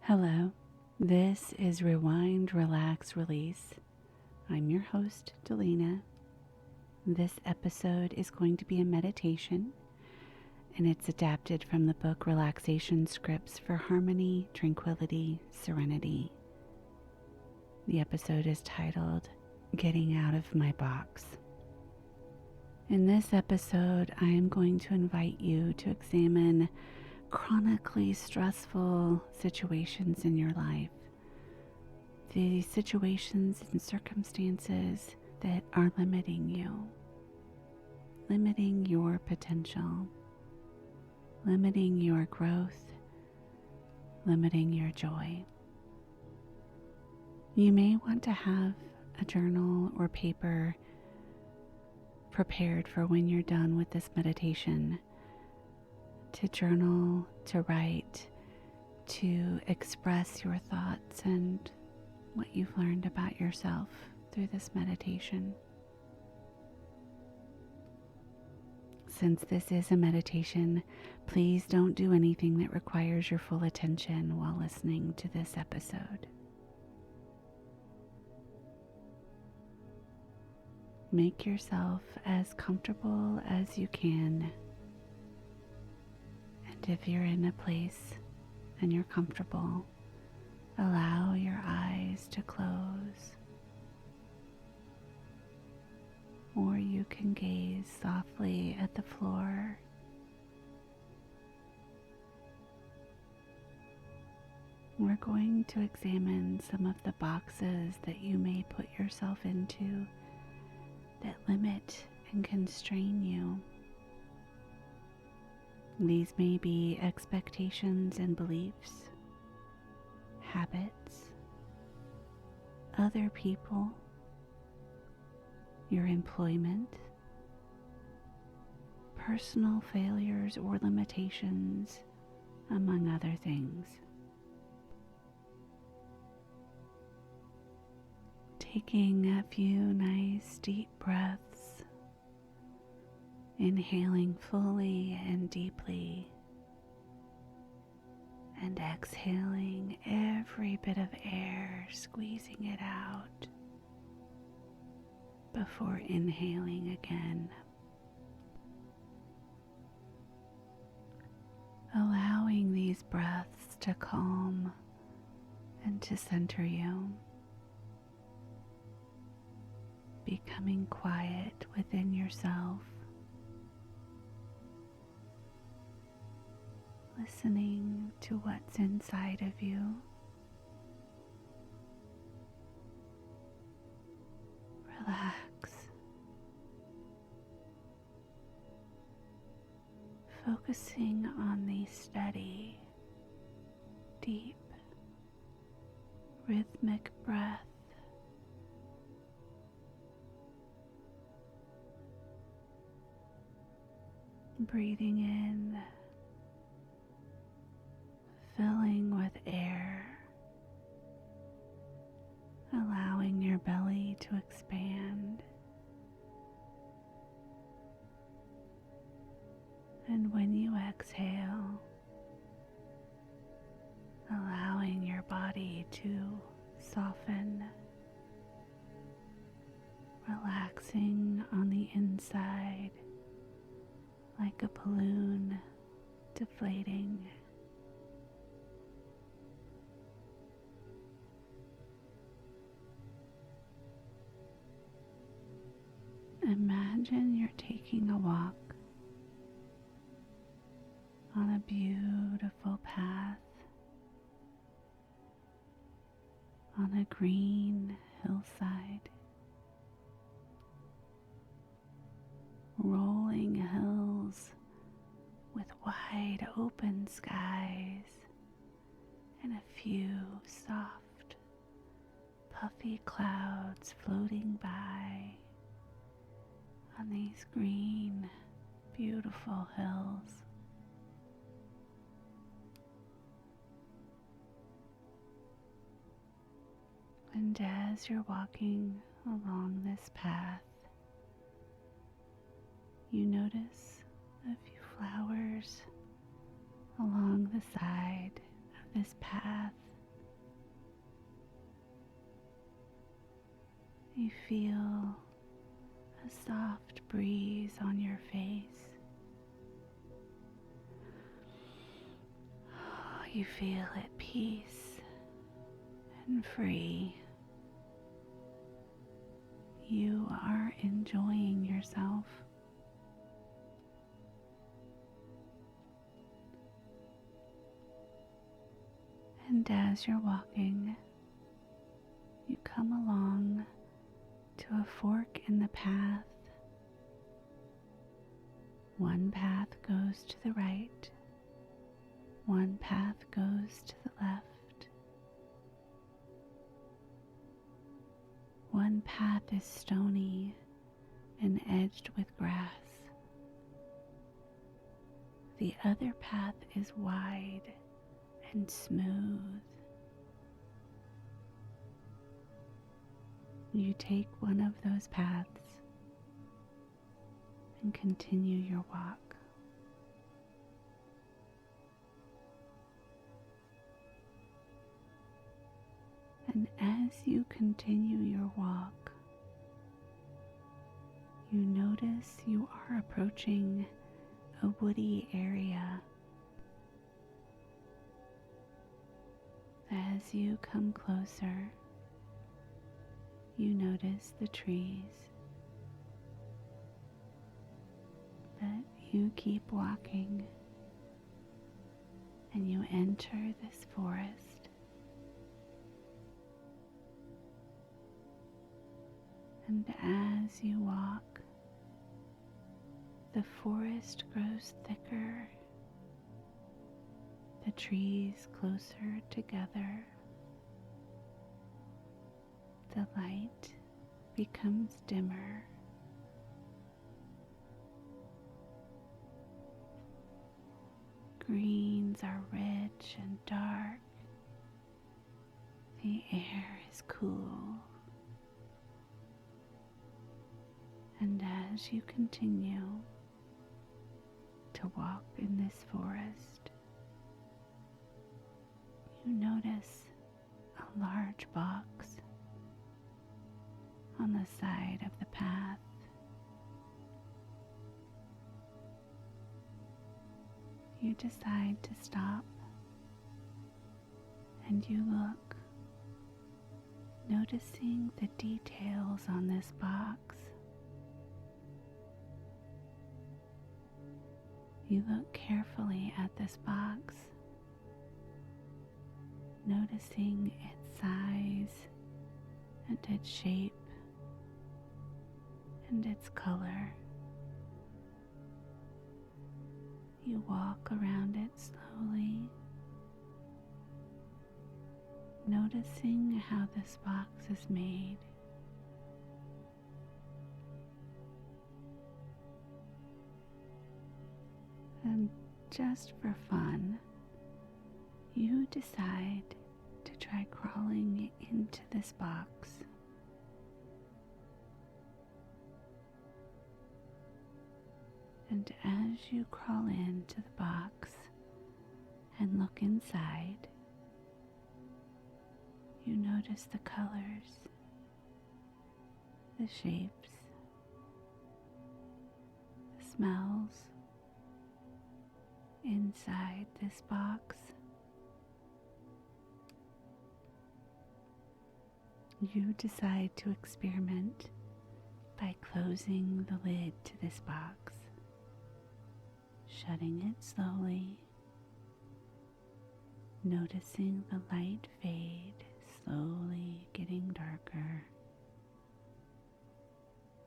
Hello, this is Rewind, Relax, Release. I'm your host, Daleena. This episode is going to be a meditation, and it's adapted from the book Relaxation Scripts for Harmony, Tranquility, Serenity. The episode is titled, Getting Out of My Box. In this episode, I am going to invite you to examine chronically stressful situations in your life. The situations and circumstances that are limiting you, limiting your potential, limiting your growth, limiting your joy. You may want to have a journal or paper prepared for when you're done with this meditation, to journal, to write, to express your thoughts and what you've learned about yourself through this meditation. Since this is a meditation, please don't do anything that requires your full attention while listening to this episode. Make yourself as comfortable as you can. And if you're in a place and you're comfortable, allow your eyes to close. Or you can gaze softly at the floor. We're going to examine some of the boxes that you may put yourself into that limit and constrain you. These may be expectations and beliefs, habits, other people, your employment, personal failures or limitations, among other things. Taking a few nice deep breaths, inhaling fully and deeply, and exhaling every bit of air, squeezing it out before inhaling again. Allowing these breaths to calm and to center you. Becoming quiet within yourself, listening to what's inside of you. Relax. Focusing on the steady, deep, rhythmic breath. Breathing in, filling with air, allowing your belly to expand, and when you exhale, allowing your body to soften, relaxing on the inside, like a balloon deflating. Imagine you're taking a walk on a beautiful path on a green hillside. Rolling hills with wide open skies and a few soft, puffy clouds floating by on these green, beautiful hills. And as you're walking along this path, you notice a few flowers along the side of this path You feel a soft breeze on your face. You feel at peace and free. You are enjoying yourself. And as you're walking, you come along to a fork in the path. One path goes to the right, one path goes to the left. One path is stony and edged with grass. The other path is wide and smooth. You take one of those paths and continue your walk. And as you continue your walk, you notice you are approaching a woody area. As you come closer, you notice the trees, but you keep walking and you enter this forest. And as you walk, the forest grows thicker, the trees closer together. The light becomes dimmer. Greens are rich and dark. The air is cool. And as you continue to walk in this forest, you notice a large box on the side of the path. You decide to stop and you look, noticing the details on this box. You look carefully at this box, noticing its size and its shape and its color. You walk around it slowly, noticing how this box is made. And just for fun, you decide to try crawling into this box. And as you crawl into the box and look inside, you notice the colors, the shapes, the smells inside this box. You decide to experiment by closing the lid to this box, shutting it slowly, noticing the light fade, slowly getting darker,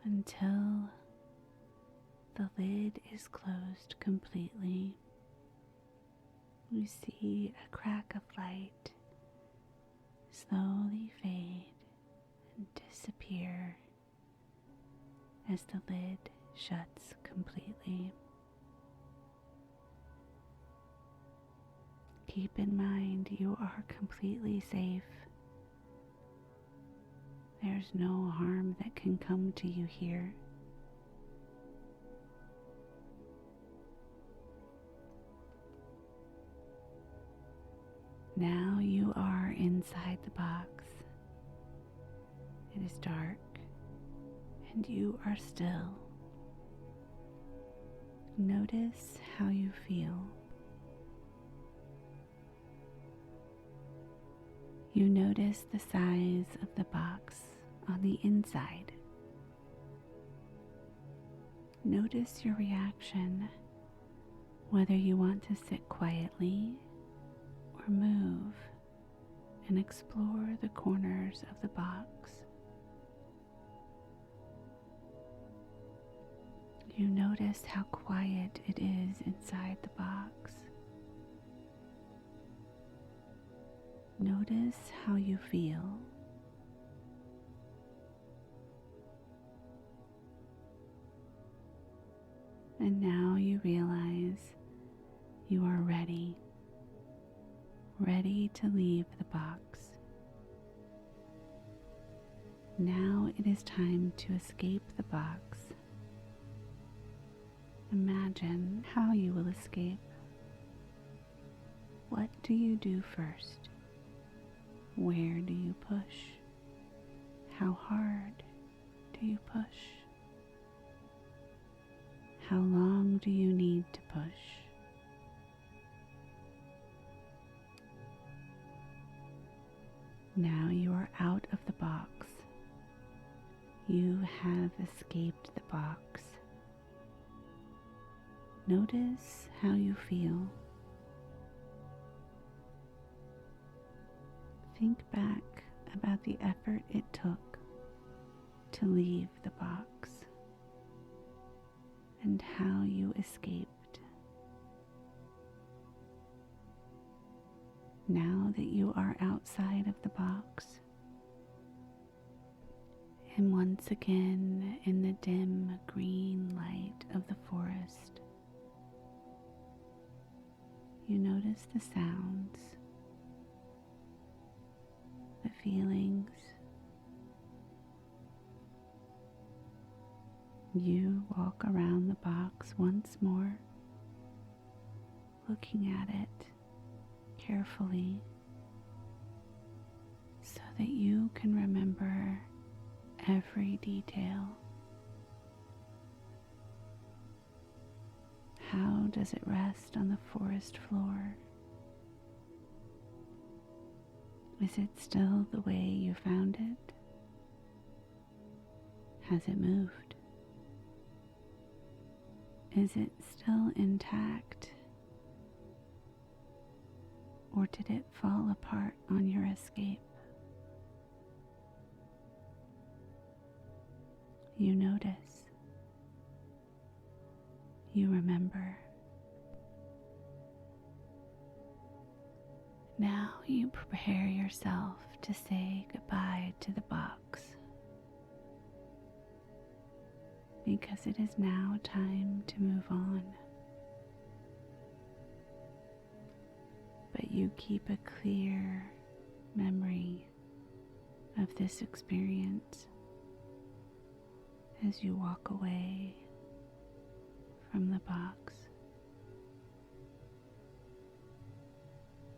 until the lid is closed completely. You see a crack of light slowly fade and disappear as the lid shuts completely. Keep in mind you are completely safe. There's no harm that can come to you here. Now you are inside the box. It is dark and you are still. Notice how you feel. You notice the size of the box on the inside. Notice your reaction, whether you want to sit quietly or move and explore the corners of the box. You notice how quiet it is inside the box. Notice how you feel. And now you realize you are ready to leave the box. Now it is time to escape the box. Imagine how you will escape. What do you do first? Where do you push? How hard do you push? How long do you need to push? Now you are out of the box. You have escaped the box. Notice how you feel. Think back about the effort it took to leave the box and how you escaped. Now that you are outside of the box, and once again in the dim green light of the forest, you notice the sounds, the feelings. You walk around the box once more, looking at it carefully so that you can remember every detail. How does it rest on the forest floor? Is it still the way you found it? Has it moved? Is it still intact? Or did it fall apart on your escape? You notice. You remember. Now you prepare yourself to say goodbye to the box, because it is now time to move on. But you keep a clear memory of this experience as you walk away from the box.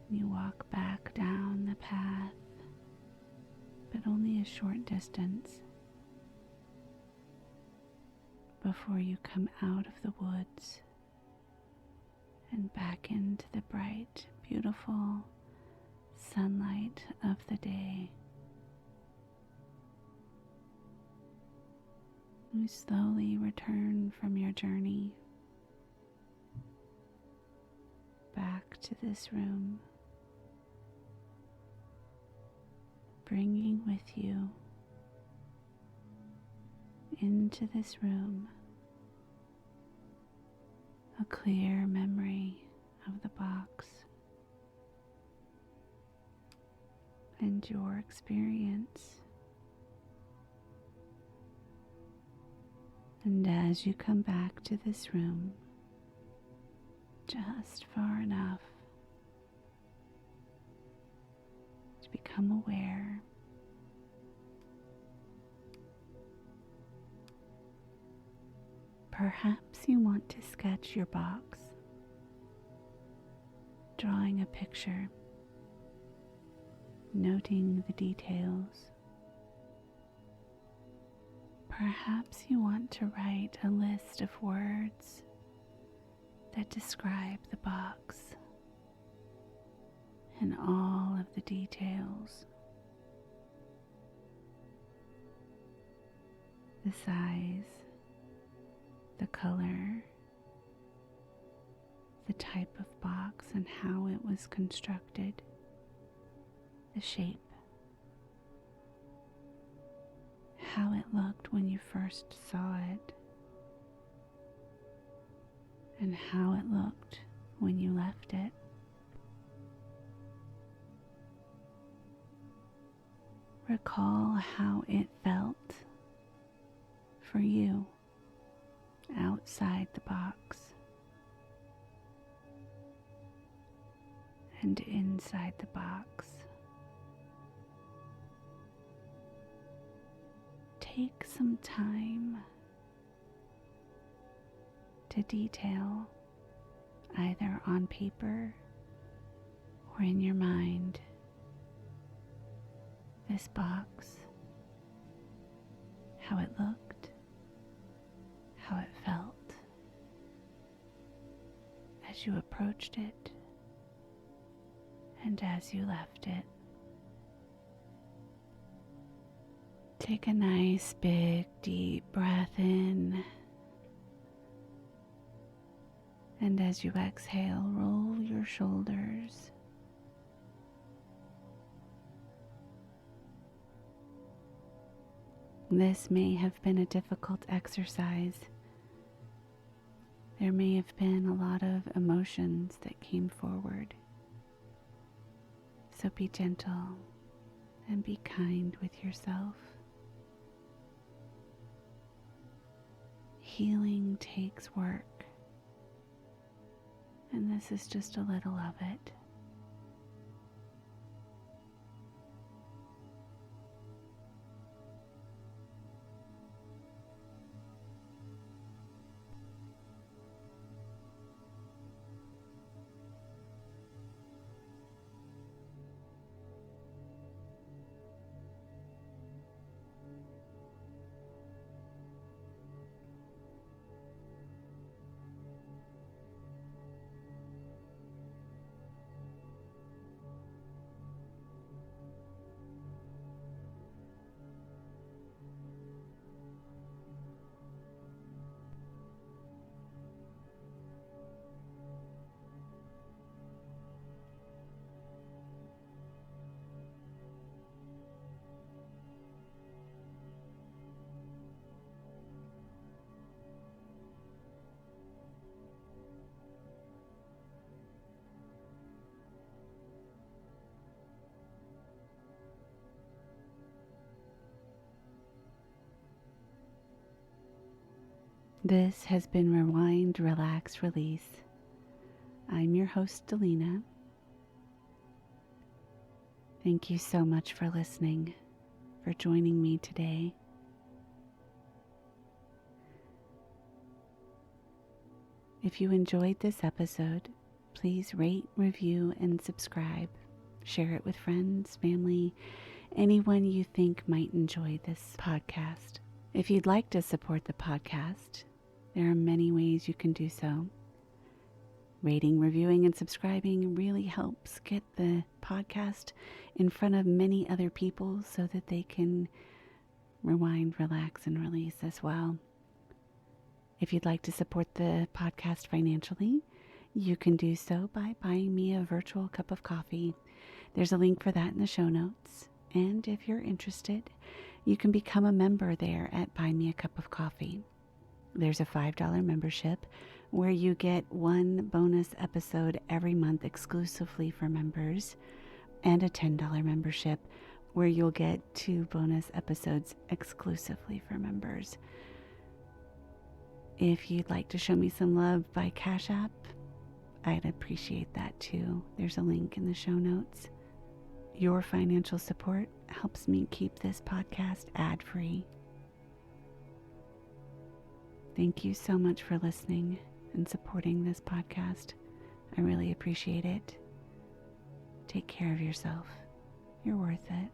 You walk back down the path, but only a short distance before you come out of the woods and back into the bright, beautiful sunlight of the day. You slowly return from your journey back to this room, bringing with you into this room a clear memory of the box and your experience. And as you come back to this room, just far enough to become aware, perhaps you want to sketch your box, drawing a picture, noting the details. Perhaps you want to write a list of words that describe the box and all of the details. The size, the color, the type of box and how it was constructed, the shape, how it looked when you first saw it, and how it looked when you left it. Recall how it felt for you outside the box and inside the box. Take some time to detail, either on paper or in your mind, this box, how it looked, how it felt as you approached it and as you left it. Take a nice big deep breath in, and as you exhale, roll your shoulders. This may have been a difficult exercise. There may have been a lot of emotions that came forward. So be gentle and be kind with yourself. Healing takes work, and this is just a little of it. This has been Rewind, Relax, Release. I'm your host, Daleena. Thank you so much for listening, for joining me today. If you enjoyed this episode, please rate, review, and subscribe. Share it with friends, family, anyone you think might enjoy this podcast. If you'd like to support the podcast, there are many ways you can do so. Rating, reviewing, and subscribing really helps get the podcast in front of many other people so that they can rewind, relax, and release as well. If you'd like to support the podcast financially, you can do so by buying me a virtual cup of coffee. There's a link for that in the show notes. And if you're interested, you can become a member there at Buy Me a Cup of Coffee. There's a $5 membership where you get one bonus episode every month exclusively for members, and a $10 membership where you'll get 2 bonus episodes exclusively for members. If you'd like to show me some love by Cash App, I'd appreciate that too. There's a link in the show notes. Your financial support helps me keep this podcast ad-free. Thank you so much for listening and supporting this podcast. I really appreciate it. Take care of yourself. You're worth it.